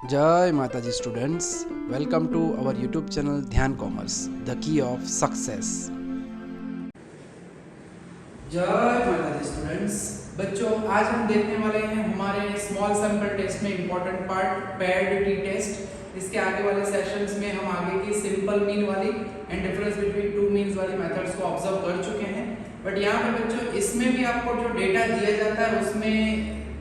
जय माता जी students, welcome to our YouTube channel Dhyan Commerce, the key of success. जय माता जी स्टूडेंट्स, बच्चों आज हम देखने वाले हैं हमारे स्मॉल सैंपल टेस्ट में important part paired t test. इसके आगे वाले सेशंस में हम आगे की सिंपल मीन वाली and difference between two means वाली मेथड्स को ऑब्जर्व कर चुके हैं। बट यहाँ पे बच्चों इसमें भी आपको जो डेटा दिया जाता है उसमें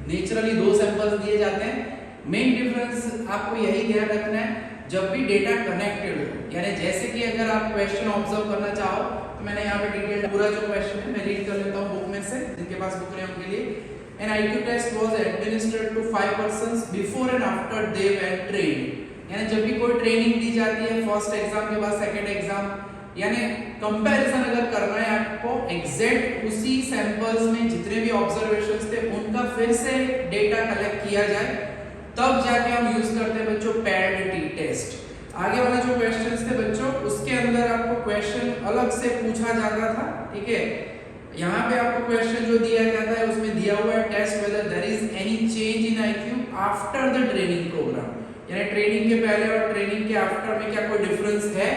नेचुरली दो सैंपल्स दिए जाते हैं। मेन डिफरेंस आपको यही ध्यान रखना है, जब भी डेटा कनेक्टेड हो, यानी जैसे कि अगर आप क्वेश्चन ऑब्जर्व करना चाहो तो मैंने यहाँ पे डिटेल पूरा जो क्वेश्चन है मैं रीड कर लेता हूँ बुक में से, जिनके पास बुक है उनके लिए। An IQ test was administered to 5 persons before and after they were trained। यानी जब भी कोई ट्रेनिंग दी जाती है फर्स्ट एग्जाम के बाद सेकंड एग्जाम, यानी कंपैरिजन अगर करना है आपको एग्जैक्ट उसी सैंपल्स में जितने भी ऑब्जर्वेशंस थे उनका फिर से डेटा कलेक्ट किया जाए, तब जाके हम यूज करते हैं बच्चों पेयर्ड टी टेस्ट। आगे वाला जो क्वेश्चंस थे बच्चों उसके अंदर आपको क्वेश्चन अलग से पूछा जाता था, ठीक है। यहाँ पे आपको क्वेश्चन जो दिया जाता है उसमें दिया हुआ है test whether there is any change in IQ after the training program, यानी ट्रेनिंग के पहले और ट्रेनिंग के आफ्टर में क्या कोई डिफरेंस है।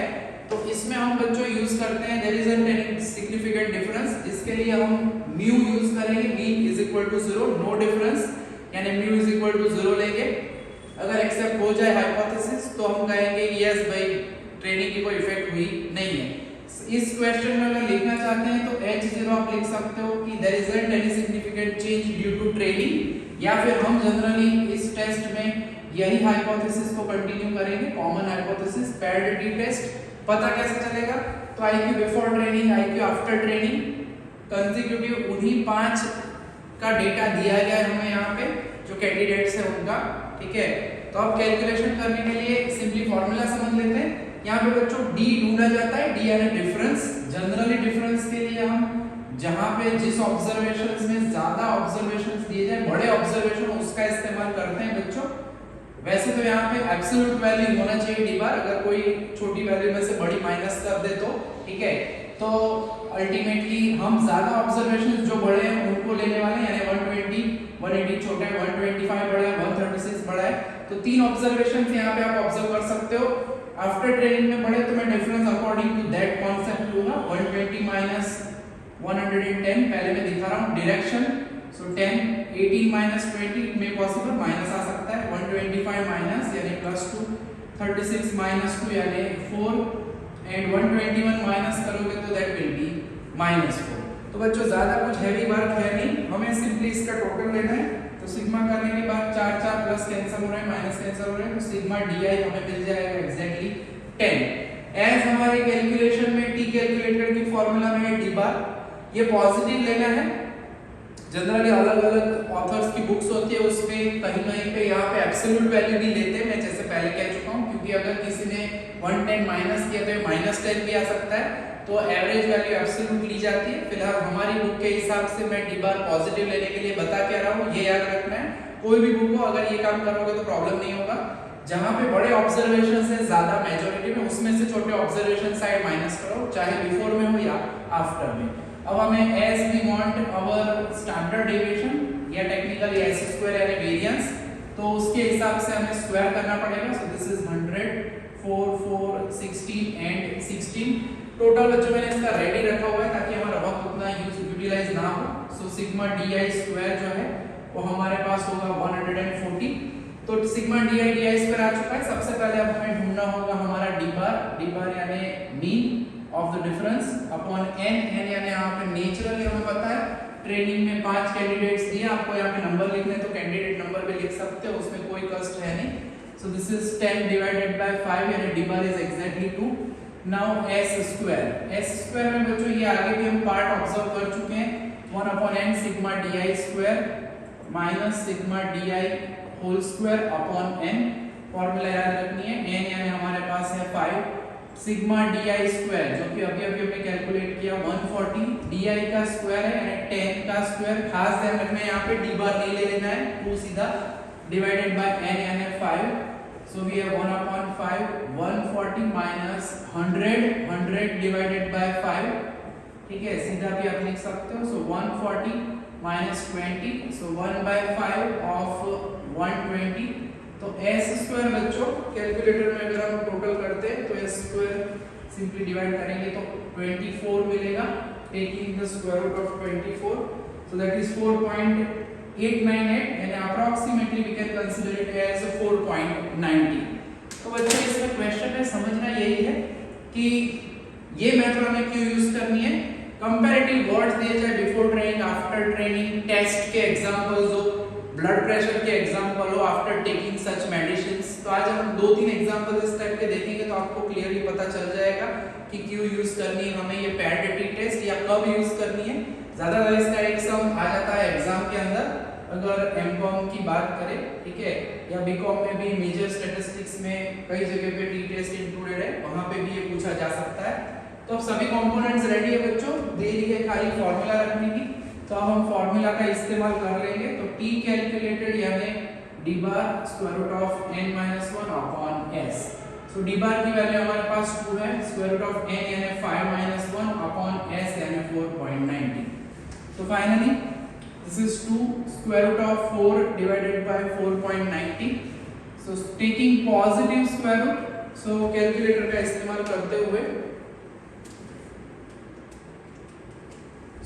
तो इसमें हम बच्चों यूज करते हैं there is any significant difference. इसके लिए हम म्यू यूज करेंगे, mean is equal to 0, no difference, यानी म्यू इज इक्वल टू 0 लेंगे। अगर एक्सेप्ट हो जाए हाइपोथेसिस तो हम कहेंगे यस भाई ट्रेनिंग की कोई इफेक्ट हुई नहीं है। इस क्वेश्चन में अगर लिखना चाहते हैं तो H0 आप लिख सकते हो कि there isn't any significant change due to training, या फिर हम जनरली इस टेस्ट में यही हाइपोथेसिस को कंटिन्यू करेंगे, common hypothesis paired t test. पता कैसे चलेगा, तो IQ before training, IQ after training, consecutive उन्हीं 5 का डेटा दिया गया है हमें यहाँ पे जो कैंडिडेट्स है उनका, ठीक है। तो अब कैलकुलेशन करने के लिए सिंपली फार्मूला समझ लेते हैं। यहाँ पे बच्चों डी ढूंढा जाता है, डी यानी डिफरेंस। जनरली डिफरेंस के लिए हम जहाँ पे जिस ऑब्जर्वेशंस में ज्यादा ऑब्जर्वेशंस दिए जाए, बड़े ऑब्जर्वेशन, उसका इस्तेमाल करते हैं बच्चों। वैसे तो यहाँ पे एब्सोल्यूट वैल्यू होना चाहिए डी बार, अगर कोई छोटी वैल्यू में से बड़ी माइनस कर दे तो, ठीक है। तो अल्टीमेटली हम ज्यादा ऑब्जर्वेशंस जो बड़े हैं उनको लेने वाले हैं, यानी 120, 180 छोटा है, 125 बड़ा है, 136 बड़ा है। तो 3 ऑब्जर्वेशंस यहाँ पे आप ऑब्जर्व कर सकते हो। आफ्टर ट्रेनिंग में बड़े तो मैं difference according to that concept लूंगा, 120 माइनस 110 पहले मैं दिखा रहा हूँ डायरेक्शन, सो 10, 18 माइनस 20 में पॉसिबल माइनस आ सकता है, 125 माइनस यानी +2, 36 माइनस 2 यानी 4 एंड 121 माइनस करोगे तो दैट विल बी -4। तो बच्चों ज्यादा कुछ हैवी वर्क है नहीं, हमें सिंपली इसका टोटल लेना है। तो सिग्मा करने के बाद 4 4 प्लस कैंसिल हो रहे हैं, माइनस कैंसिल हो रहे हैं, तो सिग्मा DI हमें मिल जाएगा एग्जैक्टली 10। एज हमारे कैलकुलेशन में टी कैलकुलेटर की फार्मूला में है डी बार, ये पॉजिटिव लेना है। जनरली अलग-अलग ऑथर्स की बुक्स होती है उसमें कहीं-कहीं पे यहाँ पे एब्सोल्यूट वैल्यू नहीं लेते, मैं जैसे पहले कह चुका हूँ, क्योंकि अगर किसी ने 110 माइनस किया तो -10 भी आ सकता है, तो एवरेज वैल्यू एब्सोल्यूट ली जाती है। फिलहाल हमारी बुक के हिसाब से मैं डी बार पॉजिटिव लेने के लिए बता के रहा हूँ, ये याद रखना है। कोई भी बुक हो अगर ये काम करोगे तो प्रॉब्लम नहीं होगा। जहाँ पे बड़े ऑब्जर्वेशन है ज्यादा मेजॉरिटी में, उसमें से छोटे ऑब्जर्वेशन साइड माइनस करो, चाहे बिफोर में हो या आफ्टर में। अब हमें as we want our standard deviation या टेक्निकली एस स्क्वायर यानी वेरिएंस, तो उसके हिसाब से हमें स्क्वायर करना पड़ेगा। So this is 100, 4 4 16 and 16। Total बच्चों मैंने इसका रेडी रखा हुआ है ताकि हमारा वक्त उतना यूटिलाइज ना हो। सो सिग्मा DI स्क्वायर जो है वो हमारे पास होगा 140। तो सिग्मा DI स्क्वायर आ चुका है। सबसे पहले अब हमें ढूंढना होगा हमारा डी बार यानी mean of the difference upon n यानी यहाँ पे नेचुरली हमें पता है ट्रेनिंग में 5 कैंडिडेट्स दिए, आपको यहाँ पे नंबर लिखने तो कैंडिडेट नंबर भी लिख सकते हो, उसमें कोई कष्ट है नहीं। सो दिस इज 10 डिवाइडेड बाय 5 यानी D bar is exactly 2। Now s square में बच्चों ये आगे भी हम पार्ट ऑब्जर्व कर चुके हैं, 1/n sigma DI square minus sigma DI whole square upon n। Formula याद रखनी है, n यानी हमारे पास है 5 सिग्मा DI स्क्वायर जो कि अभी हमने कैलकुलेट किया 140, DI का स्क्वायर है यानी 10 का स्क्वायर। खास ध्यान रखना है यहाँ पे डी बार नहीं ले लेना है, 2 सीधा डिवाइडेड बाय n यानी 5। So we have 1/5, 140 minus 100 divided by 5, ठीक है, सीधा भी आप लिख सकते हो। So 140 minus 20, so 1/5 of 120, तो एस स्क्वायर बच्चों कैलकुलेटर में अगर हम टोटल करते हैं तो एस स्क्वायर सिंपली डिवाइड करेंगे तो 24 मिलेगा, taking the square root of 24, so that is 4.898 and approximately we can consider it as 4.90. तो बच्चों इसमें क्वेश्चन में समझना यही है कि ये मेथड हमें क्यों यूज करनी है। कंपैरेटिव वर्ड्स दिए जाए before training, after training, test के एग्जांपल्स हो, ब्लड प्रेशर के एग्जांपल हो, आफ्टर टेकिंग सच मेडिसिंस। तो आज हम 2-3 एग्जांपल इस टाइप के देखेंगे तो आपको क्लियरली पता चल जाएगा कि क्यों यूज करनी है हमें ये पैड टी टेस्ट या कब यूज करनी है। ज्यादातर इसका एक सम आ जाता है एग्जाम के अंदर अगर एमकॉम की बात करें, ठीक है, या बीकॉम में भी मेजर स्टैटिस्टिक्स में कई जगह पे टी टेस्ट इंक्लूडेड है, वहां पे भी ये पूछा जा सकता है। तो अब सभी कंपोनेंट्स रेडी है बच्चों, देरी है खाली फॉर्मूला रखने की, तो अब हम फॉर्मूला का इस्तेमाल कर लेंगे। तो टी कैलकुलेटेड यानी D bar square root of n-1 upon s। So D bar की वैल्यू हमारे पास 2 है, स्क्वायर रूट ऑफ n यानी 5-1 अपॉन s यानी 4.90। So finally this is 2 square root of 4 divided by 4.90. So taking positive square root, so calculator का इस्तेमाल करते हुए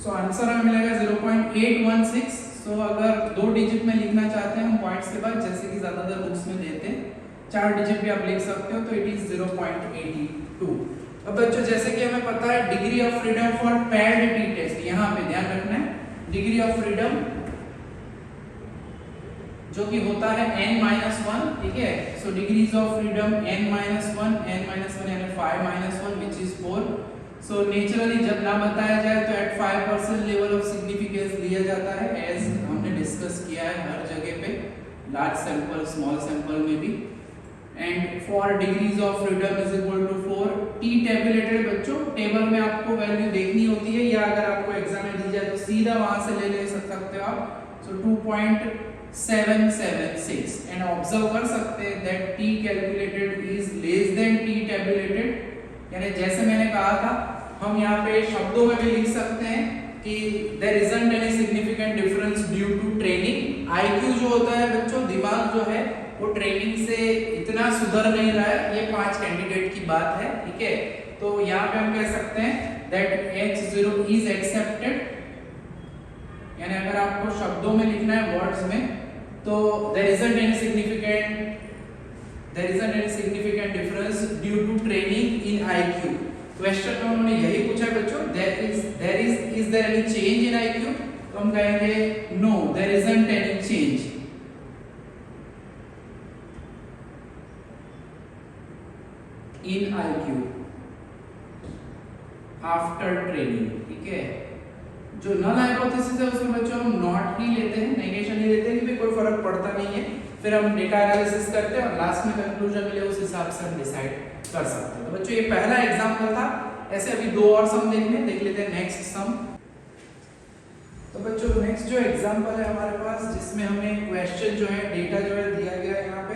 so answer हमें मिलेगा 0.816। so अगर 2 डिजिट में लिखना चाहते हैं हम पॉइंट्स के बाद, जैसे कि ज्यादातर बुक्स में देते हैं 4 डिजिट भी आप लिख सकते हो, तो इट इज 0.82। अब बच्चों जैसे कि हमें पता है degree of freedom for paired T test, यहाँ पे ध्यान रखना है डिग्री ऑफ फ्रीडम जो कि होता है n-1, ठीक है। सो डिग्रीज ऑफ फ्रीडम n-1 यानी 5-1 which is 4। सो नेचुरली जब ना बताया जाए तो एट 5% लेवल ऑफ सिग्निफिकेंस लिया जाता है, एज हमने डिस्कस किया है हर जगह पे, लार्ज सैंपल स्मॉल सैंपल में भी। And for degrees of freedom is equal to 4। T tabulated बच्चों टेबल में आपको वैल्यू देखनी होती है, या अगर आपको एग्जाम में दी जाए तो सीधा वहां से ले सकते हो आप। सो 2.776 एंड ऑब्जर्व कर सकते हैं that T calculated is less than T tabulated, यानी जैसे मैंने कहा था हम यहाँ पे शब्दों में भी लिख सकते हैं कि there isn't any significant difference due to training. IQ जो होता है बच्चों, दिमाग जो है वो ट्रेनिंग से इतना सुधर नहीं रहा है, ये 5 कैंडिडेट की बात है, ठीक है। तो यहाँ पे हम कह सकते हैं दैट H0 इज एक्सेप्टेड, यानी अगर आपको शब्दों में लिखना है वर्ड्स में तो there isn't any significant difference due to training in IQ। Question में उन्होंने यही पूछा है बच्चों, is there any change in IQ? तो हम कहेंगे no, there isn't any change in IQ after training, ठीक है। जो नल हाइपोथेसिस है उसमें बच्चों हम नॉट ही लेते हैं, नेगेशन ही लेते हैं कि कोई फर्क पड़ता नहीं है, फिर हम डेटा एनालिसिस करते हैं और लास्ट में कंक्लूजन मिले उस हिसाब से हम डिसाइड कर सकते हैं। तो बच्चों ये पहला एग्जांपल था, ऐसे अभी 2 और सम देख लेते हैं नेक्स्ट सम। तो बच्चों नेक्स्ट जो एग्जांपल है हमारे पास, जिसमें हमें क्वेश्चन जो है डेटा जो है दिया गया है यहाँ पे,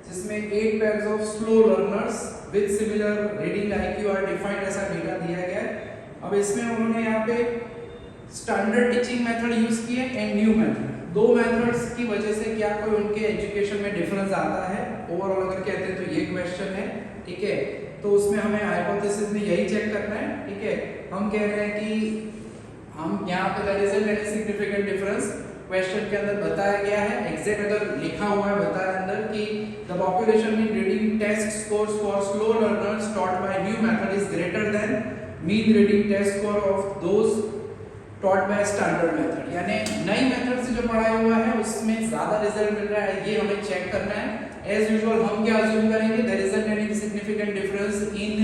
जिसमें 8 pairs of slow learners with similar reading IQ are defined, ऐसा डेटा दिया गया है। अब इसमें उन्होंने यहाँ पे स्टैंडर्ड टीचिंग मेथड यूज किए एंड न्यू मेथड, 2 मेथड्स की वजह से क्या कोई उनके एजुकेशन में डिफरेंस आता है ओवरऑल अगर कहते हैं तो ये क्वेश्चन है, ठीक है। तो उसमें हमें हाइपोथेसिस में यही चेक करना है, ठीक है। हम कह रहे हैं कि हम यहाँ पे there is any significant difference, question के अंदर बताया गया है, एग्जैक्ट अगर लिखा हुआ है बताया अंदर कि the population in reading test scores for slow learners taught by new method is greater than mean reading test score of those taught by standard method, यानी नई मेथड से जो पढ़ाया हुआ है उसमें ज्यादा रिजल्ट मिल रहा है, ये हमें चेक करना है। एज यूजुअल हम क्या अज्यूम करेंगे, there isn't any significant difference in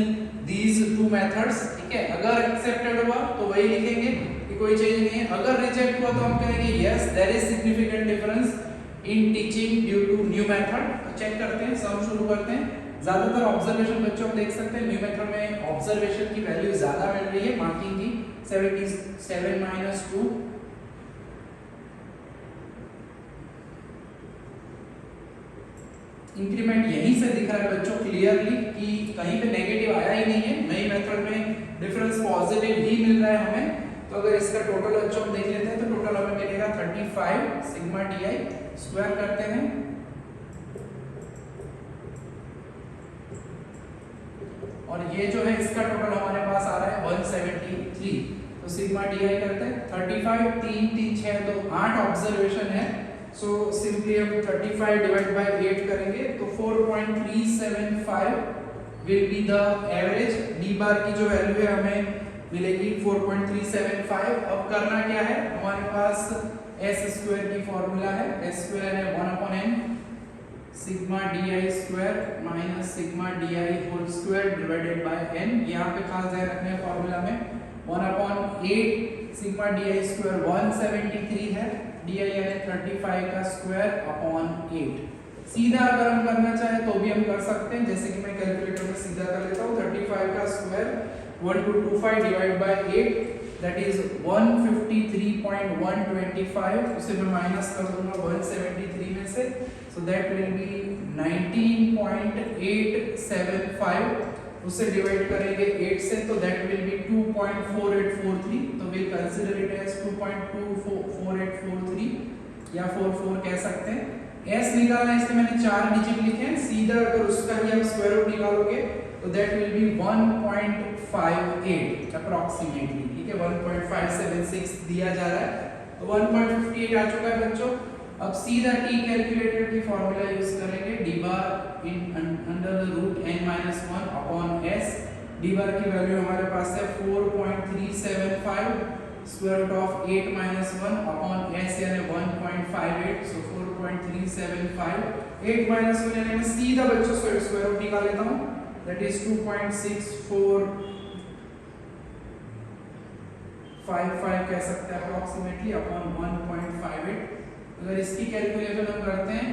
these 2 methods, ठीक है। अगर एक्सेप्टेड हुआ तो वही लिखेंगे कि कोई चेंज नहीं है, अगर रिजेक्ट हुआ तो हम कहेंगे yes there is significant difference in teaching due to new method. तो चेक करते हैं, सम शुरू करते हैं। ज्यादातर ऑब्जर्वेशन बच्चों देख सकते हैं न्यू मेथड में ऑब्जर्वेशन की वैल्यू ज्यादा मिल रही है, मार्किंग की 77 - 2। इंक्रीमेंट यहीं से दिख रहा है बच्चों क्लियरली कि कहीं पे नेगेटिव आया ही नहीं है, नई मेथड में डिफरेंस पॉजिटिव ही मिल रहा है हमें। तो अगर इसका टोटल बच्चों हम देख लेते हैं तो टोटल हमें मिलेगा 35 सिग्मा टी आई, स्क्वायर करते हैं ये जो है इसका टोटल हमारे पास आ रहा है 173। तो सिग्मा डी आई करते हैं 35, 3 3 6 तो 8 ऑब्जर्वेशन है। सो सिंपली हम 35 डिवाइड बाय 8 करेंगे तो 4.375 will be the average. D bar की जो वैल्यू है हमें मिलेगी 4.375। अब करना क्या है, हमारे पास एस स्क्वायर की फॉर्मूला है, एस स्क्वायर है 1/n sigma D I square minus sigma D I whole square divided by n। यहाँ पे खास ध्यान रखना है फॉर्मूला में 1/8 सिग्मा डी आई स्क्वायर 173 है, डी आई यानी 35 का स्क्वायर अपॉन 8। सीधा अगर हम करना चाहे तो भी हम कर सकते हैं, जैसे कि मैं कैलकुलेटर में सीधा कर लेता हूँ 35 का square 1225 divide by 8 that is 153.125। उसे मैं माइनस कर दूंगा 173 में से, सो दैट विल बी 19.875। उसे डिवाइड करेंगे 8 से तो दैट विल बी 2.4843। तो विल कंसीडर इट एज 2.24843 या 44 कह सकते हैं। एस निकालना है इसलिए मैंने 4 डिजिट लिखे हैं। सीधा अगर उसका ही आप स्क्वायर रूट निकालोगे तो दैट विल बी 1.58 अप्रॉक्सीमेटली, ठीक है 1.576 दिया जा रहा है तो 1.58 आ चुका है बच्चों। अब सीधा टी कैलकुलेटर की फॉर्मूला यूज करेंगे, D bar in under the root n-1 upon s। D bar की वैल्यू हमारे पास है 4.375 square root of 8-1 upon s यानी 1.58, सो 4.375 8-1 यानी मैं सीधा बच्चों स्क्वायर रूट निकाल लेता हूं, दैट इज 2.6455 कह सकते हैं अप्रॉक्सीमेटली अपॉन 1.58। अगर इसकी कैलकुलेशन हम करते हैं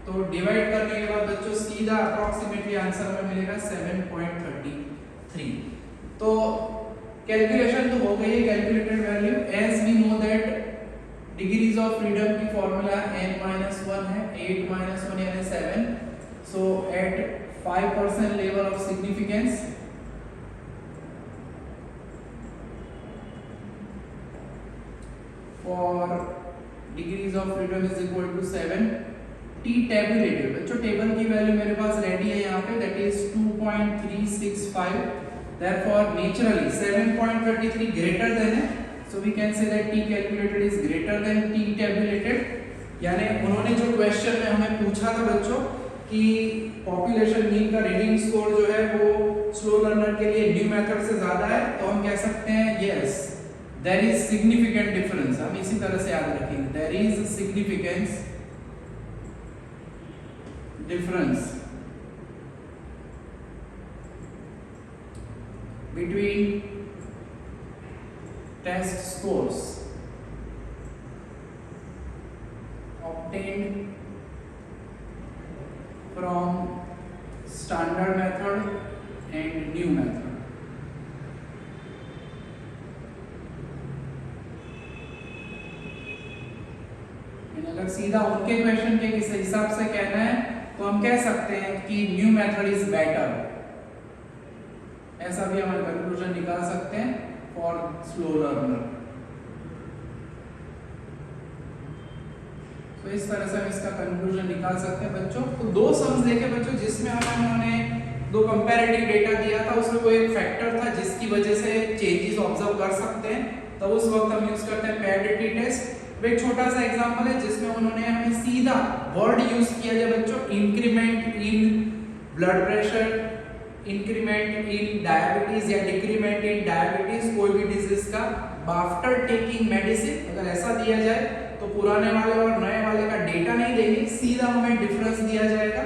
तो डिवाइड करने के बाद बच्चों सीधा अप्रॉक्सीमेटली आंसर में मिलेगा 7.33। तो कैलकुलेशन तो हो गई है, calculated value as we know that degrees of freedom की फॉर्मूला n-1 है, 8-1 यानी 7। So at 5% level of significance for degrees of freedom is equal to 7। T tabulated बच्चों टेबल की वैल्यू मेरे पास रेडी है यहाँ पे, that is 2.365। therefore naturally 7.33 greater than है, so we can say that t calculated is greater than t tabulated। यानी उन्होंने जो क्वेश्चन में हमें पूछा था बच्चों कि पॉपुलेशन मीन का रीडिंग स्कोर जो है वो स्लो लर्नर के लिए न्यू मेथड से ज्यादा है, तो हम कह सकते हैं yes there is significant difference. हम इसी तरह से याद रखेंगे, there is significance difference between test scores obtained from standard method and new method। अगर सीधा उनके क्वेश्चन के किस हिसाब से कहना है तो हम कह सकते हैं कि न्यू मेथड इज बेटर, ऐसा भी हम कंक्लूजन निकाल सकते हैं फॉर स्लो लर्नर। तो इस तरह से हम इसका कंक्लूजन निकाल सकते हैं बच्चों। तो दो सम्स देखे बच्चों जिसमें उन्होंने दो कंपैरेटिव डेटा दिया था, उसमें कोई एक फैक्टर था जिसकी वजह से चेंजेस ऑब्जर्व कर सकते हैं, तो उस वक्त हम यूज करते हैं पेयर्ड टी टेस्ट। एक छोटा सा एग्जांपल है जिसमें उन्होंने हमें सीधा वर्ड यूज किया है बच्चों, increment in blood pressure, increment in diabetes या डिक्रीमेंट इन डायबिटीज, कोई भी डिजीज का आफ्टर टेकिंग मेडिसिन। अगर ऐसा दिया जाए तो पुराने वाले और नए वाले का डेटा नहीं देंगे, सीधा हमें डिफरेंस दिया जाएगा।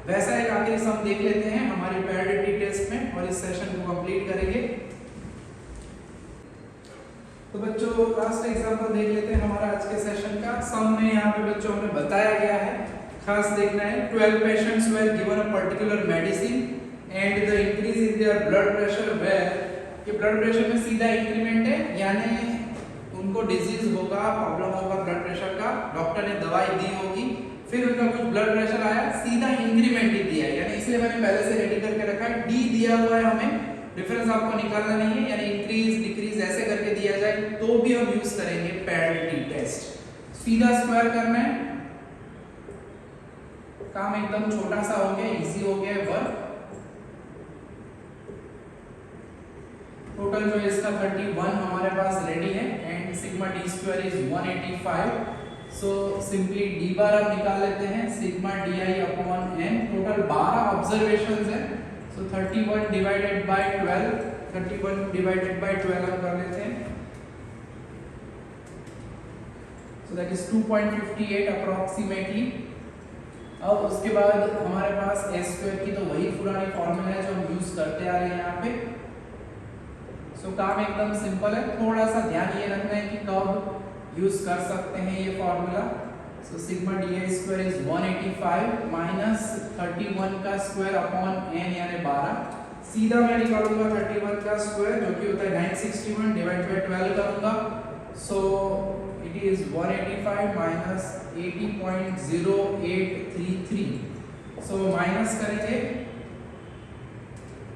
वैसा एक आखिरी सम देख लेते हैं हमारे पेयर्ड टी टेस्ट में और इस सेशन को कंप्लीट करेंगे। तो बच्चों लास्ट एग्जांपल देख लेते हैं हमारा आज के सेशन का। सम में यहाँ पे बच्चों हमें बताया गया है, खास देखना है 12 patients were given a particular medicine and the increase in their blood pressure were. ये ब्लड प्रेशर में सीधा इंक्रीमेंट है, यानी उनको डिजीज होगा, प्रॉब्लम होगा ब्लड प्रेशर का, डॉक्टर ने दवाई दी होगी, फिर उनका कुछ ब्लड प्रेशर आया, सीधा इंक्रीमेंट ही दिया है, यानी इसलिए मैंने पहले से रेडी करके रखा है। डी दिया हुआ है, हमें डिफरेंस आपको निकालना नहीं है, यानी इंक्रीज डिक्रीज ऐसे करके दिया जाए तो भी हम यूज करेंगे पेयर्ड टी टेस्ट। सीधा स्क्वायर करना है, काम एकदम छोटा सा हो गया, इजी हो गया वर्क। टोटल जो है इसका 31 हमारे पास रेडी है and sigma D square is 185। So simply D bar हम निकाल लेते हैं, sigma D I upon N. Total 12 observations है, so 31 divided by 12, 31 divided by 12 हम कर लेते हैं, सो दैट इज 2.58 अप्रोक्सीमेटली। अब उसके बाद हमारे पास ए स्क्वायर की तो वही पुरानी फॉर्मूला है जो हम यूज करते आ रहे हैं यहाँ पे। सो काम एकदम सिंपल है, थोड़ा सा ध्यान ये रखना है कि कब यूज कर सकते हैं ये formula. So sigma D I square is 185 minus 31 का स्क्वायर अपॉन एन यानी 12। सीधा मैं निकालूंगा 31 का स्क्वायर जो कि होता है 961 डिवाइड बाय 12 करूंगा। So it is 185 minus 80.0833। So minus करेंगे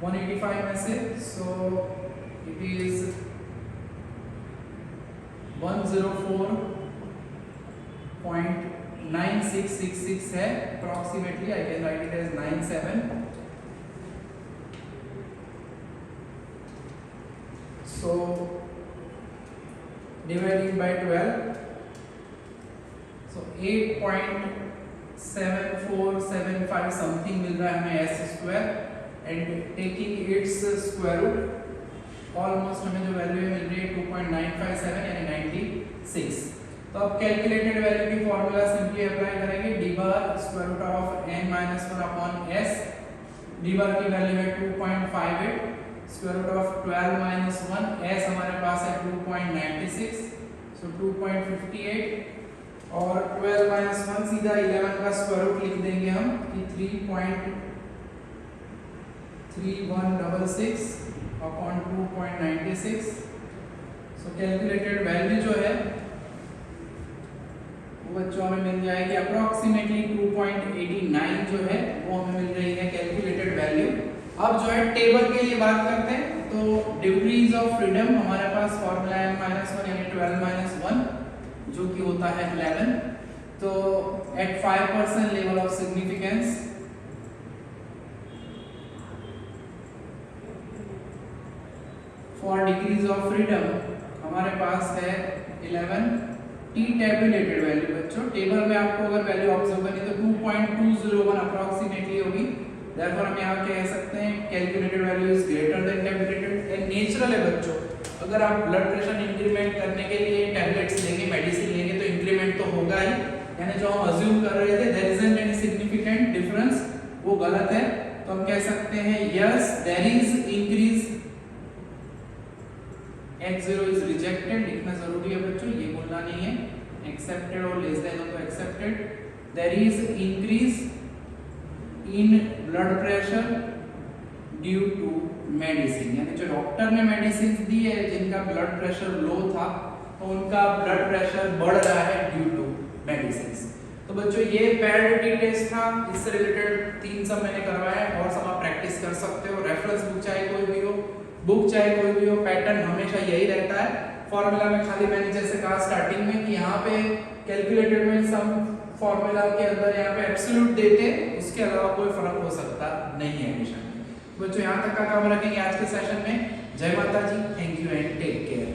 185 में से, सो इट इज 104.9666 है approximately. I can write it as 97। So dividing by 12, so 8.7475 something मिल रहा है हमें S square and taking its square root almost हमें जो वैल्यू मिल रही है 2.957 यानी 96। तो अब कैलकुलेटेड वैल्यू की फॉर्मूला सिंपली अप्लाई करेंगे, D bar square root of n minus 1 upon s। D bar की वैल्यू है 2.58, square root of 12 minus 1, s हमारे पास है 2.96, सो 2.58 और 12 माइनस 1 सीधा 11 का स्क्वायर रूट लिख देंगे हम कि 3.3166 अपॉन 2.96। सो कैलकुलेटेड वैल्यू जो है वो बच्चों हमें मिल जाएगी अप्रोक्सीमेटली 2.89 जो है वो हमें मिल रही है कैलकुलेटेड वैल्यू। अब जो है टेबल के लिए बात करते हैं, तो डिग्रीज ऑफ फ्रीडम हमारे पास फॉर्मूला है -1 यानी 12 माइनस 1 जो कि होता है 11। तो at 5% level of significance for degrees of freedom हमारे पास है 11। टी टेबुलेटेड वैल्यू बच्चों, टेबल में आपको अगर वैल्यू ऑब्जर्व करनी तो 2.201 अप्रोक्सीमेटली होगी। देयरफॉर हम यहाँ कह सकते हैं calculated value is greater then tabulated. And natural है बच्चों, अगर आप ब्लड प्रेशर इंक्रीमेंट करने के लिए टैबलेट्स लेंगे, मेडिसिन लेंगे तो इंक्रीमेंट तो होगा ही, यानी जो हम अज्यूम कर रहे थे there isn't any significant difference, वो गलत है। तो हम कह सकते हैं yes there is increase, x0 is rejected लिखना जरूरी है बच्चों, ये बोलना नहीं है। एक्सेप्टेड और लेस देन हो तो accepted. There is increase in blood pressure due to medicine, यानी जो डॉक्टर ने मेडिसिन दी है जिनका ब्लड प्रेशर लो था तो उनका ब्लड प्रेशर बढ़ रहा है ड्यू टू मेडिसिन। तो बच्चों ये पैड टी टेस्ट था, इससे रिलेटेड 3 सब मैंने करवाया है और सब आप प्रैक्टिस कर सकते हो। रेफरेंस बुक चाहे कोई भी हो, बुक चाहे कोई भी हो, पैटर्न हमेशा यही रहता है। फॉर्मूला में खाली मैंने जैसे कहा स्टार्टिंग में कि यहाँ पे कैलकुलेटेड में सम फॉर्मूला के अंदर यहाँ पे एब्सोल्यूट देते, उसके अलावा कोई फर्क हो सकता नहीं है हमेशा। बच्चों यहाँ तक का काम रखेंगे आज के सेशन में। जय माता जी, thank you and take care.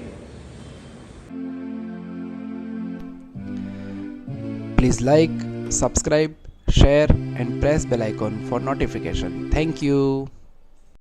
Please like, subscribe, share and press bell icon for notification. Thank you.